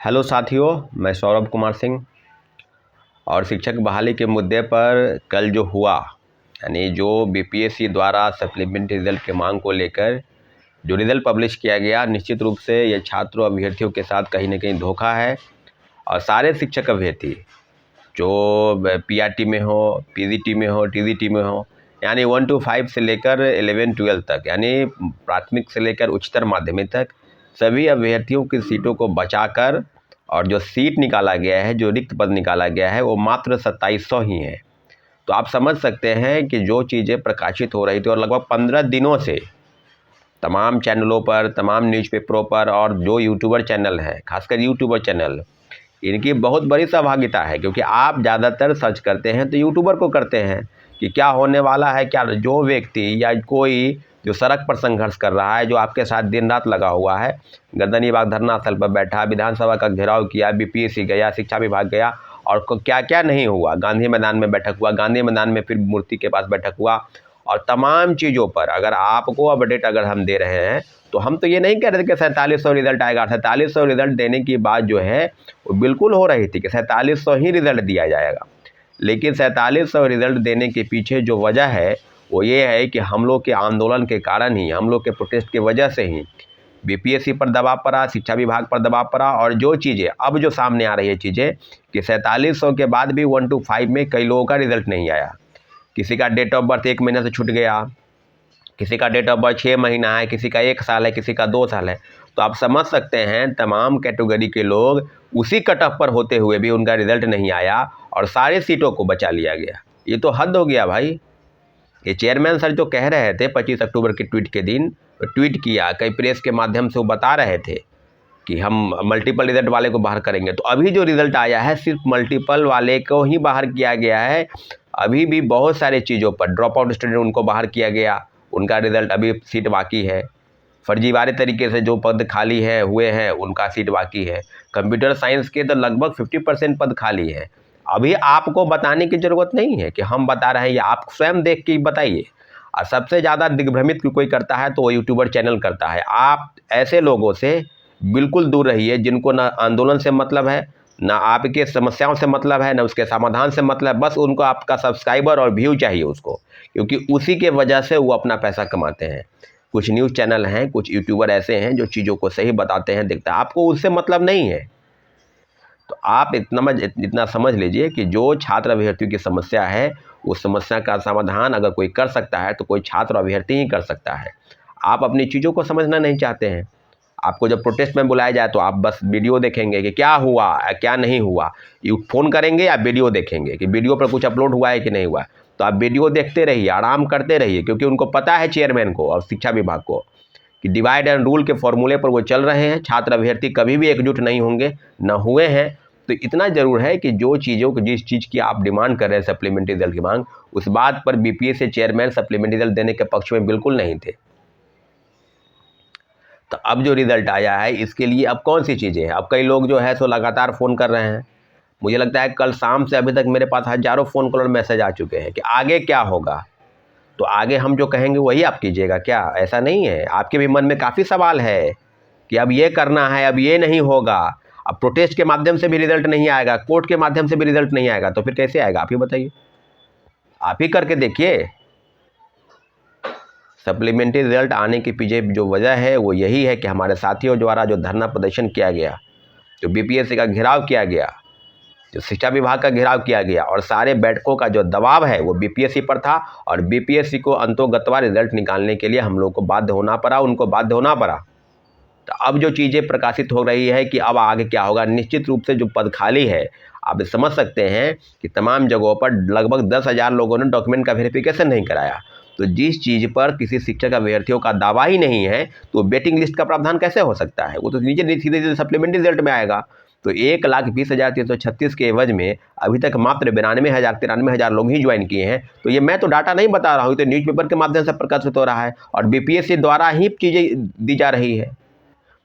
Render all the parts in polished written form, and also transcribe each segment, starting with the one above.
Hello साथियों, मैं सौरभ कुमार सिंह। और शिक्षक बहाली के मुद्दे पर कल जो हुआ, यानी जो बीपीएससी द्वारा सप्लीमेंट्री रिजल्ट की मांग को लेकर जो रिजल्ट पब्लिश किया गया, निश्चित रूप से ये छात्रों अभ्यर्थियों के साथ कहीं ना कहीं धोखा है। और सारे शिक्षक अभ्यर्थी जो पीआरटी में हो, पीजीटी में हो, टीजीटी में हो, यानी 1 to 5 से लेकर 11-12 तक, यानी प्राथमिक से लेकर उच्चतर माध्यमिक तक, सभी अभ्यर्थियों की सीटों को बचाकर और जो सीट निकाला गया है, जो रिक्त पद निकाला गया है, वो मात्र 2700 ही है। तो आप समझ सकते हैं कि जो चीज़ें प्रकाशित हो रही थी और लगभग 15 दिनों से तमाम चैनलों पर, तमाम न्यूज़पेपरों पर और जो यूट्यूबर चैनल है, खासकर यूट्यूबर चैनल, इनकी बहुत बड़ी सहभागिता है। क्योंकि आप ज़्यादातर सर्च करते हैं तो यूट्यूबर को करते हैं कि क्या होने वाला है, क्या जो व्यक्ति या कोई जो सड़क पर संघर्ष कर रहा है, जो आपके साथ दिन रात लगा हुआ है, गर्दनीबाग धरना स्थल पर बैठा, विधानसभा का घेराव किया, बीपीएससी गया, शिक्षा विभाग गया, और क्या क्या नहीं हुआ। गांधी मैदान में बैठक हुआ, गांधी मैदान में फिर मूर्ति के पास बैठक हुआ, और तमाम चीज़ों पर अगर आपको अपडेट अगर हम दे रहे हैं तो हम तो ये नहीं कह रहे थे कि 4700 रिजल्ट आएगा। 4700 रिजल्ट देने की बात जो है वो बिल्कुल हो रही थी कि 4700 ही रिजल्ट दिया जाएगा। लेकिन 4700 रिजल्ट देने के पीछे जो वजह है वो ये है कि हम लोग के आंदोलन के कारण ही, हम लोग के प्रोटेस्ट की वजह से ही बीपीएससी पर दबाव पड़ा, शिक्षा विभाग पर दबाव पड़ा। और जो चीज़ें अब जो सामने आ रही है चीज़ें कि 4700 के बाद भी 1 to 5 में कई लोगों का रिजल्ट नहीं आया। किसी का डेट ऑफ बर्थ 1 महीने से छूट गया, किसी का डेट ऑफ बर्थ 6 महीना है, किसी का 1 साल है, किसी का 2 साल है। तो आप समझ सकते हैं तमाम कैटेगरी के लोग उसी कट ऑफ पर होते हुए भी उनका रिजल्ट नहीं आया और सारे सीटों को बचा लिया गया। ये तो हद हो गया भाई। ये चेयरमैन सर जो कह रहे थे 25 अक्टूबर के ट्वीट के दिन, ट्वीट किया, कई प्रेस के माध्यम से वो बता रहे थे कि हम मल्टीपल रिजल्ट वाले को बाहर करेंगे। तो अभी जो रिजल्ट आया है सिर्फ मल्टीपल वाले को ही बाहर किया गया है। अभी भी बहुत सारे चीज़ों पर ड्रॉप आउट स्टूडेंट उनको बाहर किया गया, उनका रिजल्ट अभी सीट बाकी है। फर्जीवाड़े तरीके से जो पद खाली है हुए हैं उनका सीट बाकी है। कंप्यूटर साइंस के तो लगभग 50% पद खाली है। अभी आपको बताने की ज़रूरत नहीं है कि हम बता रहे हैं, या आप स्वयं देख के बताइए। और सबसे ज़्यादा दिग्भ्रमित कोई करता है तो वो यूट्यूबर चैनल करता है। आप ऐसे लोगों से बिल्कुल दूर रहिए जिनको ना आंदोलन से मतलब है, ना आपके समस्याओं से मतलब है, ना उसके समाधान से मतलब। बस उनको आपका सब्सक्राइबर और व्यू चाहिए उसको, क्योंकि उसी के वजह से वो अपना पैसा कमाते हैं। कुछ न्यूज़ चैनल हैं, कुछ यूट्यूबर ऐसे हैं जो चीज़ों को सही बताते हैं, दिखता है, आपको उससे मतलब नहीं है। तो आप इतना समझ लीजिए कि जो छात्र अभ्यर्थियों की समस्या है, उस समस्या का समाधान अगर कोई कर सकता है तो कोई छात्र अभ्यर्थी ही कर सकता है। आप अपनी चीज़ों को समझना नहीं चाहते हैं। आपको जब प्रोटेस्ट में बुलाया जाए तो आप बस वीडियो देखेंगे कि क्या हुआ क्या नहीं हुआ। यू फ़ोन करेंगे या वीडियो देखेंगे कि वीडियो पर कुछ अपलोड हुआ है कि नहीं हुआ। तो आप वीडियो देखते रहिए, आराम करते रहिए, क्योंकि उनको पता है चेयरमैन को और शिक्षा विभाग को कि डिवाइड एंड रूल के फॉर्मूले पर वो चल रहे हैं। छात्र अभ्यर्थी कभी भी एकजुट नहीं होंगे, न हुए हैं। तो इतना ज़रूर है कि जो चीज़ों को, जिस चीज़ की आप डिमांड कर रहे हैं सप्लीमेंट्री रिजल्ट की मांग, उस बात पर बीपीएससी चेयरमैन सप्लीमेंट्री रिजल्ट देने के पक्ष में बिल्कुल नहीं थे। तो अब जो रिज़ल्ट आया है इसके लिए अब कौन सी चीज़ें हैं। अब कई लोग जो है सो लगातार फ़ोन कर रहे हैं। मुझे लगता है कल शाम से अभी तक मेरे पास हज़ारों फ़ोन कॉल और मैसेज आ चुके हैं कि आगे क्या होगा। तो आगे हम जो कहेंगे वही आप कीजिएगा क्या? ऐसा नहीं है, आपके भी मन में काफ़ी सवाल है कि अब ये करना है, अब ये नहीं होगा। अब प्रोटेस्ट के माध्यम से भी रिज़ल्ट नहीं आएगा, कोर्ट के माध्यम से भी रिज़ल्ट नहीं आएगा, तो फिर कैसे आएगा? आप ही बताइए, आप ही करके देखिए। सप्लीमेंट्री रिजल्ट आने के पीछे जो वजह है वो यही है कि हमारे साथियों द्वारा जो धरना प्रदर्शन किया गया, जो बीपीएससी का घेराव किया गया, जो शिक्षा विभाग का घेराव किया गया, और सारे बैठकों का जो दबाव है वो बीपीएससी पर था। और बीपीएससी को अंतोगत्वा रिजल्ट निकालने के लिए हम लोग को बाध्य होना पड़ा, उनको बाध्य होना पड़ा। तो अब जो चीज़ें प्रकाशित हो रही है कि अब आगे क्या होगा, निश्चित रूप से जो पद खाली है, आप समझ सकते हैं कि तमाम जगहों पर लगभग 10,000 लोगों ने डॉक्यूमेंट का वेरिफिकेशन नहीं कराया। तो जिस चीज़ पर किसी शिक्षक अभ्यर्थियों का दावा ही नहीं है तो वेटिंग लिस्ट का प्रावधान कैसे हो सकता है? वो तो नीचे सीधे सप्लीमेंट्री रिजल्ट में आएगा। तो 1,20,336 के एवज में अभी तक मात्र 93,000 लोग ही ज्वाइन किए हैं। तो ये मैं तो डाटा नहीं बता रहा हूँ, तो न्यूज़पेपर के माध्यम से प्रकाशित हो रहा है और बीपीएससी द्वारा ही चीज़ें दी जा रही है।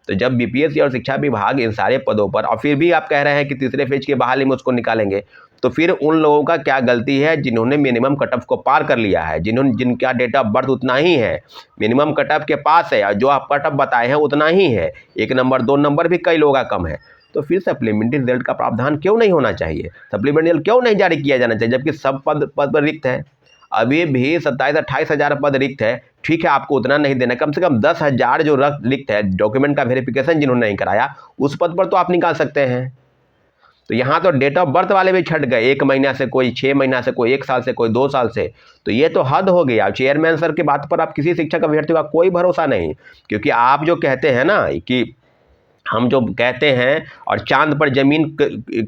तो जब बीपीएससी और शिक्षा विभाग इन सारे पदों पर, और फिर भी आप कह रहे हैं कि तीसरे फेज की बहाली में उसको निकालेंगे, तो फिर उन लोगों का क्या गलती है जिन्होंने मिनिमम कट ऑफ को पार कर लिया है, जिनका डेट ऑफ बर्थ उतना ही है, मिनिमम कट ऑफ के पास है, और जो आप कट ऑफ बताए हैं उतना ही है, 1 नंबर 2 नंबर भी कई लोगों का कम है। तो फिर सप्लीमेंट्री रिजल्ट का प्रावधान क्यों नहीं होना चाहिए, सप्लीमेंट्री रिजल्ट क्यों नहीं जारी किया जाना चाहिए, जबकि सब पद पर रिक्त है। अभी भी 27-28 हज़ार पद रिक्त है, ठीक है आपको उतना नहीं देना, कम से कम 10,000 जो रिक्त है, डॉक्यूमेंट का वेरिफिकेशन जिन्होंने नहीं कराया उस पद पर तो आप निकाल सकते हैं। तो यहाँ तो डेट ऑफ बर्थ वाले भी छट गए, 1 महीना से, कोई 6 महीना से, कोई 1 साल से, कोई 2 साल से। तो ये तो हद हो गया। चेयरमैन सर की बात पर आप किसी शिक्षक अभ्यर्थी का कोई भरोसा नहीं, क्योंकि आप जो कहते हैं ना कि हम जो कहते हैं और चांद पर ज़मीन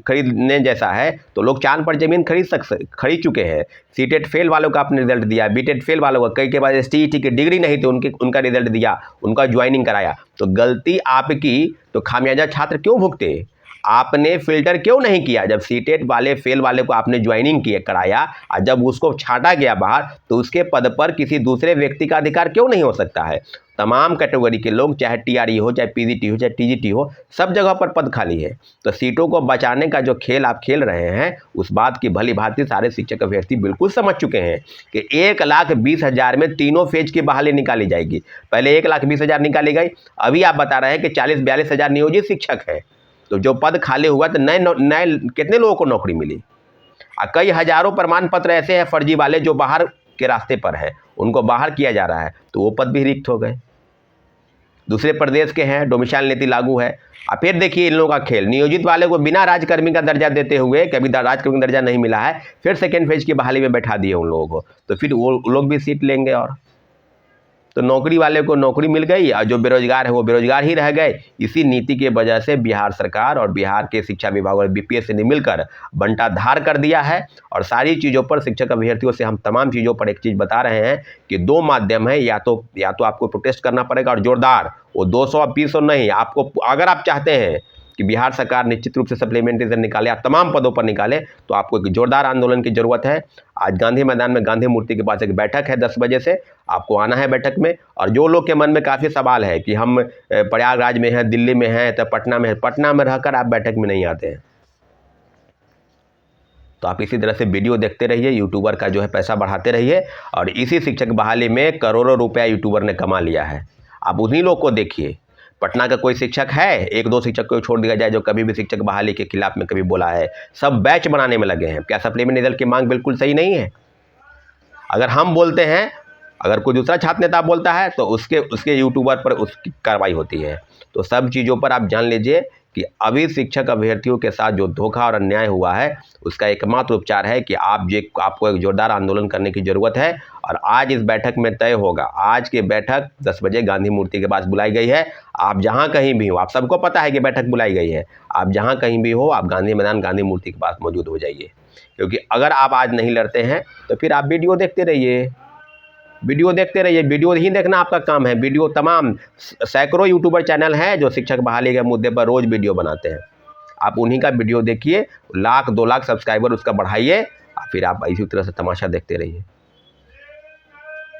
खरीदने जैसा है, तो लोग चांद पर ज़मीन खरीद चुके हैं। सीटेट फेल वालों का आपने रिजल्ट दिया, बीटेट फेल वालों का, कई के बाद STET की डिग्री नहीं थी उनका रिजल्ट दिया, उनका ज्वाइनिंग कराया। तो गलती आपकी, तो खामियाजा छात्र क्यों भुगते? आपने फिल्टर क्यों नहीं किया? जब सीटेट वाले फेल वाले को आपने ज्वाइनिंग कराया और जब उसको छांटा गया बाहर, तो उसके पद पर किसी दूसरे व्यक्ति का अधिकार क्यों नहीं हो सकता है? तमाम कैटेगरी के लोग, चाहे TRE हो, चाहे PGT हो, चाहे TGT हो, सब जगह पर पद खाली है। तो सीटों को बचाने का जो खेल आप खेल रहे हैं, उस बात की भली भांति सारे शिक्षक अभ्यर्थी बिल्कुल समझ चुके हैं कि 1,20,000 में तीनों फेज की बहाली निकाली जाएगी। पहले 1,20,000 निकाली गई, अभी आप बता रहे हैं कि 40-42 हज़ार नियोजित शिक्षक हैं। तो जो पद खाली हुआ तो नए कितने लोगों को नौकरी मिली? कई हजारों प्रमाण पत्र ऐसे हैं फर्जी वाले जो बाहर के रास्ते पर है, उनको बाहर किया जा रहा है, तो वो पद भी रिक्त हो गए। दूसरे प्रदेश के हैं, डोमिसाइल नीति लागू है। अब फिर देखिए इन लोगों का खेल, नियोजित वाले को बिना राजकर्मी का दर्जा देते हुए, कभी राजकर्मी का दर्जा नहीं मिला है, फिर सेकेंड फेज की बहाली में बैठा दिए उन लोगों को, तो फिर वो लोग भी सीट लेंगे। और तो नौकरी वाले को नौकरी मिल गई और जो बेरोजगार है वो बेरोजगार ही रह गए। इसी नीति की वजह से बिहार सरकार और बिहार के शिक्षा विभाग और BPSC ने मिलकर बंटाधार कर दिया है। और सारी चीज़ों पर शिक्षक अभ्यर्थियों से हम तमाम चीज़ों पर एक चीज़ बता रहे हैं कि 2 माध्यम है, या तो आपको प्रोटेस्ट करना पड़ेगा और जोरदार, वो 200-20 नहीं, आपको अगर आप चाहते हैं कि बिहार सरकार निश्चित रूप से सप्लीमेंट्री रिजल्ट निकाले या तमाम पदों पर निकाले, तो आपको एक जोरदार आंदोलन की जरूरत है। आज गांधी मैदान में गांधी मूर्ति के पास एक बैठक है 10 बजे से, आपको आना है बैठक में। और जो लोग के मन में काफ़ी सवाल है कि हम प्रयागराज में हैं, दिल्ली में हैं, तो पटना में है, पटना में रहकर आप बैठक में नहीं आते हैं, तो आप इसी तरह से वीडियो देखते रहिए, यूट्यूबर का जो है पैसा बढ़ाते रहिए। और इसी शिक्षक बहाली में करोड़ों रुपया यूट्यूबर ने कमा लिया है। आप उन्हीं लोग को देखिए। पटना का कोई शिक्षक है, 1-2 शिक्षक को छोड़ दिया जाए जो कभी भी शिक्षक बहाली के खिलाफ में कभी बोला है, सब बैच बनाने में लगे हैं। क्या सप्लीमेंट्री रिजल्ट की मांग बिल्कुल सही नहीं है? अगर हम बोलते हैं, अगर कोई दूसरा छात्र नेता बोलता है, तो उसके यूट्यूबर पर उसकी कार्रवाई होती है। तो सब चीज़ों पर आप जान लीजिए कि अभी शिक्षक अभ्यर्थियों के साथ जो धोखा और अन्याय हुआ है, उसका एकमात्र उपचार है कि आपको एक जोरदार आंदोलन करने की ज़रूरत है। और आज इस बैठक में तय होगा। आज की बैठक 10 बजे गांधी मूर्ति के पास बुलाई गई है। आप जहां कहीं भी हो, आप सबको पता है कि बैठक बुलाई गई है, आप जहां कहीं भी हो, आप गांधी मैदान गांधी मूर्ति के पास मौजूद हो जाइए। क्योंकि अगर आप आज नहीं लड़ते हैं, तो फिर आप वीडियो देखते रहिए, वीडियो ही देखना आपका काम है। वीडियो तमाम सैकड़ों यूट्यूबर चैनल हैं जो शिक्षक बहाली के मुद्दे पर रोज़ वीडियो बनाते हैं। आप उन्हीं का वीडियो देखिए, 1,00,000-2 लाख सब्सक्राइबर उसका बढ़ाइए, फिर आप इसी तरह से तमाशा देखते रहिए।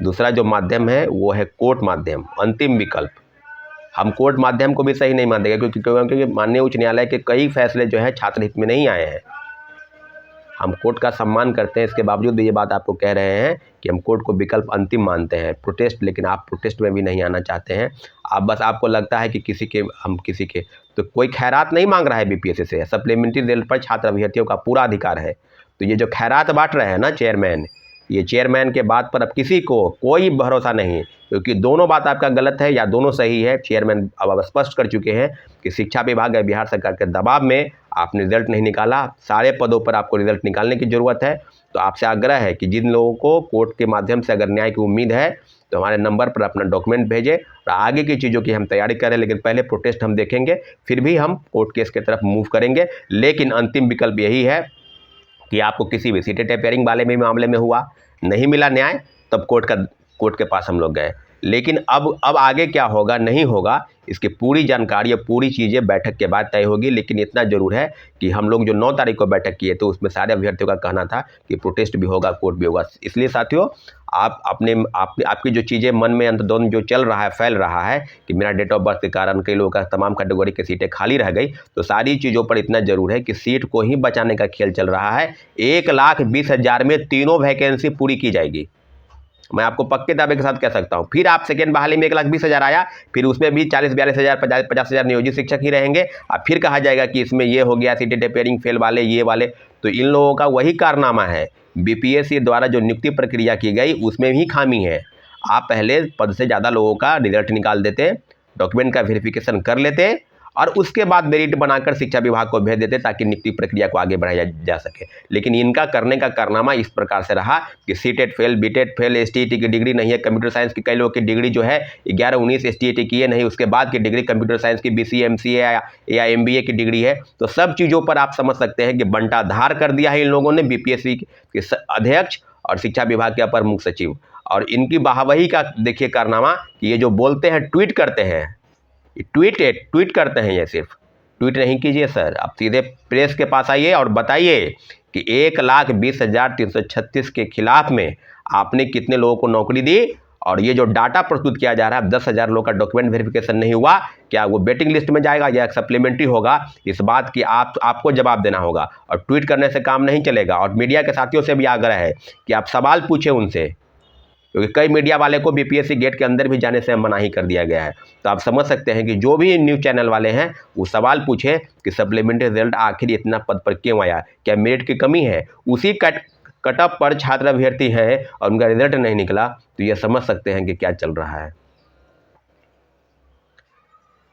दूसरा जो माध्यम है वो है कोर्ट माध्यम, अंतिम विकल्प। हम कोर्ट माध्यम को भी सही नहीं मानते, क्योंकि माननीय उच्च न्यायालय के कई फैसले जो है छात्र हित में नहीं आए हैं। हम कोर्ट का सम्मान करते हैं, इसके बावजूद भी ये बात आपको कह रहे हैं कि हम कोर्ट को विकल्प अंतिम मानते हैं, प्रोटेस्ट। लेकिन आप प्रोटेस्ट में भी नहीं आना चाहते हैं। आपको लगता है कि किसी के तो कोई खैरात नहीं मांग रहा है BPSC से। सप्लीमेंट्री रिजल्ट पर छात्र अभ्यर्थियों का पूरा अधिकार है। तो ये जो खैरात बांट रहे हैं ना चेयरमैन, ये चेयरमैन के बात पर अब किसी को कोई भरोसा नहीं, क्योंकि दोनों बात आपका गलत है या दोनों सही है। चेयरमैन अब स्पष्ट कर चुके हैं कि शिक्षा विभाग या बिहार सरकार के दबाव में आपने रिजल्ट नहीं निकाला, सारे पदों पर आपको रिजल्ट निकालने की ज़रूरत है। तो आपसे आग्रह है कि जिन लोगों को कोर्ट के माध्यम से अगर न्याय की उम्मीद है, तो हमारे नंबर पर अपना डॉक्यूमेंट भेजें और आगे की चीज़ों की हम तैयारी करें। लेकिन पहले प्रोटेस्ट हम देखेंगे, फिर भी हम कोर्ट केस की तरफ मूव करेंगे। लेकिन अंतिम विकल्प यही है कि आपको किसी भी सीटेट अपेयरिंग वाले में मामले में हुआ, नहीं मिला न्याय, तब कोर्ट के पास हम लोग गए। लेकिन अब आगे क्या होगा नहीं होगा, इसकी पूरी जानकारी और पूरी चीज़ें बैठक के बाद तय होगी। लेकिन इतना ज़रूर है कि हम लोग जो 9 तारीख को बैठक किए थे, उसमें सारे अभ्यर्थियों का कहना था कि प्रोटेस्ट भी होगा, कोर्ट भी होगा। इसलिए साथियों, आप आपकी जो चीज़ें मन में अंतर्द्वंद जो चल रहा है, फैल रहा है कि मेरा डेट ऑफ बर्थ के कारण कई लोगों का तमाम कैटेगरी की सीटें खाली रह गई, तो सारी चीज़ों पर इतना ज़रूर है कि सीट को ही बचाने का खेल चल रहा है। 1,20,000 में तीनों वैकेंसी पूरी की जाएगी। मैं आपको पक्के दावे के साथ कह सकता हूँ। फिर आप सेकेंड बहाली में 1,20,000 आया, फिर उसमें भी 40-42,000 50,000 नियोजित शिक्षक ही रहेंगे। अब फिर कहा जाएगा कि इसमें ये हो गया सीटेट अपेयरिंग फेल वाले, ये वाले। तो इन लोगों का वही कारनामा है, बीपीएससी द्वारा जो नियुक्ति प्रक्रिया की गई उसमें भी खामी है। आप पहले पद से ज़्यादा लोगों का रिजल्ट निकाल देते, डॉक्यूमेंट का वेरिफिकेशन कर लेते और उसके बाद मेरिट बनाकर शिक्षा विभाग को भेज देते ताकि नियुक्ति प्रक्रिया को आगे बढ़ाया जा सके। लेकिन इनका करने का कारनामा इस प्रकार से रहा कि सीटेट फेल, बीटेट फेल, एसटीईटी की डिग्री नहीं है, कंप्यूटर साइंस की कई लोगों की डिग्री जो है 11-19 एसटीईटी की है नहीं, उसके बाद की डिग्री कंप्यूटर साइंस की बीसीए, एमसीए या एमबीए की डिग्री है। तो सब चीज़ों पर आप समझ सकते हैं कि बंटाधार कर दिया है इन लोगों ने बीपीएससी के अध्यक्ष और शिक्षा विभाग के अपर मुख्य सचिव। और इनकी वाहवाही का देखिए कारनामा कि ये जो बोलते हैं, ट्वीट करते हैं, ट्वीट करते हैं। ये सिर्फ ट्वीट नहीं कीजिए सर, आप सीधे प्रेस के पास आइए और बताइए कि 1,20,336 के खिलाफ में आपने कितने लोगों को नौकरी दी। और ये जो डाटा प्रस्तुत किया जा रहा है, 10,000 लोगों का डॉक्यूमेंट वेरिफिकेशन नहीं हुआ, क्या वो वेटिंग लिस्ट में जाएगा या सप्लीमेंट्री होगा? इस बात की आपको जवाब देना होगा। और ट्वीट करने से काम नहीं चलेगा। और मीडिया के साथियों से भी आग्रह है कि आप सवाल पूछें उनसे, क्योंकि कई मीडिया वाले को बीपीएससी गेट के अंदर भी जाने से मनाही कर दिया गया है। तो आप समझ सकते हैं कि जो भी न्यूज़ चैनल वाले हैं वो सवाल पूछें कि सप्लीमेंट्री रिजल्ट आखिर इतना पद पर क्यों आया, क्या मेरिट की कमी है? उसी कट ऑफ पर छात्र अभ्यर्थी हैं और उनका रिजल्ट नहीं निकला, तो ये समझ सकते हैं कि क्या चल रहा है।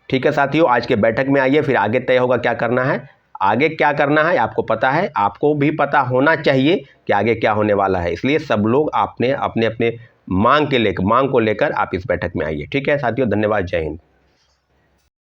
ठीक है साथियों, आज के बैठक में आइए, फिर आगे तय होगा क्या करना है। आगे क्या करना है आपको पता है, आपको भी पता होना चाहिए कि आगे क्या होने वाला है। इसलिए सब लोग अपने अपने मांग को लेकर आप इस बैठक में आइए। ठीक है साथियों, धन्यवाद, जय हिंद।